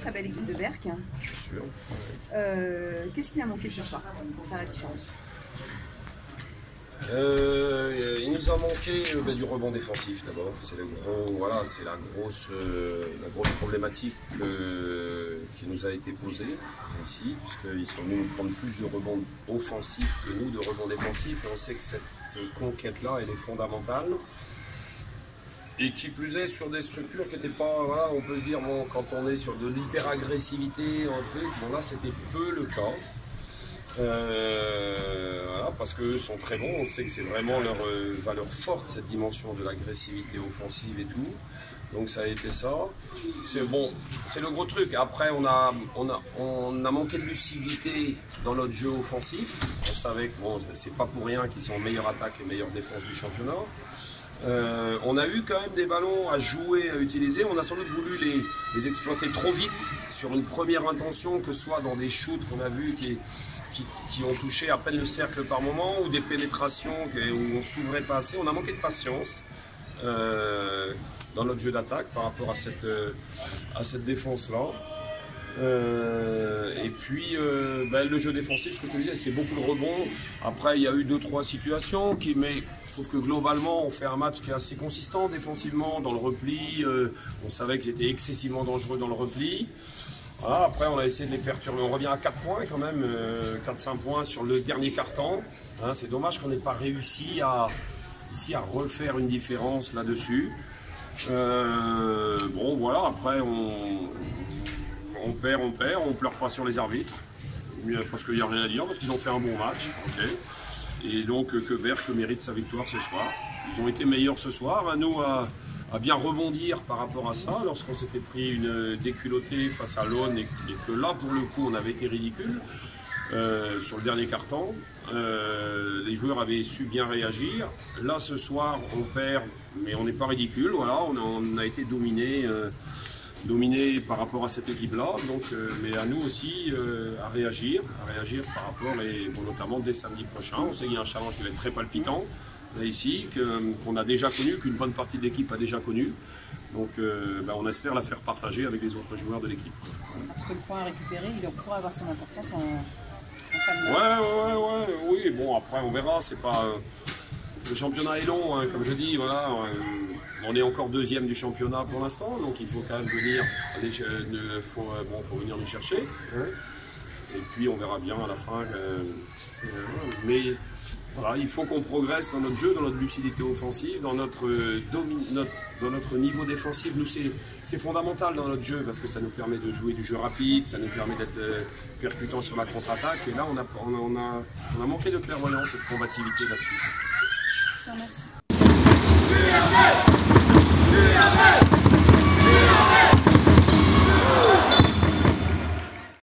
très belle équipe de Berck. Sûr. Qu'est-ce qui a manqué ce soir pour faire la différence? Il nous a manqué du rebond défensif d'abord. C'est le gros, voilà, c'est la grosse problématique qui nous a été posée ici, puisqu'ils sont venus nous prendre plus de rebonds offensifs que nous de rebonds défensifs. Et on sait que cette conquête-là, elle est fondamentale. Et qui plus est sur des structures qui n'étaient pas, voilà, on peut se dire, bon, quand on est sur de l'hyper-agressivité, bon là c'était peu le cas. Voilà, parce qu'eux sont très bons, on sait que c'est vraiment leur valeur forte, cette dimension de l'agressivité offensive et tout. Donc ça a été ça. C'est bon, c'est le gros truc. Après on a manqué de lucidité dans notre jeu offensif. On savait que bon, c'est pas pour rien qu'ils sont meilleure attaque et meilleure défense du championnat. On a eu quand même des ballons à jouer, à utiliser. On a sans doute voulu les exploiter trop vite sur une première intention, que ce soit dans des shoots qu'on a vus qui ont touché à peine le cercle par moment, ou des pénétrations où on s'ouvrait pas assez. On a manqué de patience dans notre jeu d'attaque par rapport à cette défense-là. Et puis le jeu défensif, ce que je te disais, c'est beaucoup de rebonds. Après il y a eu 2-3 situations mais je trouve que globalement on fait un match qui est assez consistant défensivement dans le repli. On savait qu'ils étaient excessivement dangereux dans le repli. Voilà, après on a essayé de les perturber. On revient à 4 points quand même, 4-5 points sur le dernier quart-temps. Hein, c'est dommage qu'on n'ait pas réussi à refaire une différence là-dessus. Bon voilà, après on perd, on pleure pas sur les arbitres, parce qu'il n'y a rien à dire, parce qu'ils ont fait un bon match. Okay. Et donc que Berck mérite sa victoire ce soir. Ils ont été meilleurs ce soir, à nous à bien rebondir par rapport à ça, lorsqu'on s'était pris une déculottée face à l'Aune et que là pour le coup on avait été ridicule sur le dernier quart-temps. Les joueurs avaient su bien réagir. Là ce soir on perd, mais on n'est pas ridicule, voilà, on a été dominé par rapport à cette équipe-là, donc, mais à nous aussi à réagir par rapport, et bon, notamment dès samedi prochain. On sait qu'il y a un challenge qui va être très palpitant, là ici, qu'on a déjà connu, qu'une bonne partie de l'équipe a déjà connu. Donc on espère la faire partager avec les autres joueurs de l'équipe. Parce que le point à récupérer, il pourra avoir son importance en fin de match. Oui, bon après on verra, c'est pas... Le championnat est long, hein, comme je dis, voilà. On est encore deuxième du championnat pour l'instant, donc il faut quand même venir, faut venir nous chercher. Hein. Et puis on verra bien à la fin. Mais voilà, il faut qu'on progresse dans notre jeu, dans notre lucidité offensive, dans notre niveau défensif. Nous, c'est fondamental dans notre jeu parce que ça nous permet de jouer du jeu rapide, ça nous permet d'être percutant sur la contre-attaque. Et là, on a manqué de clairvoyance et de combativité là-dessus. Je te remercie.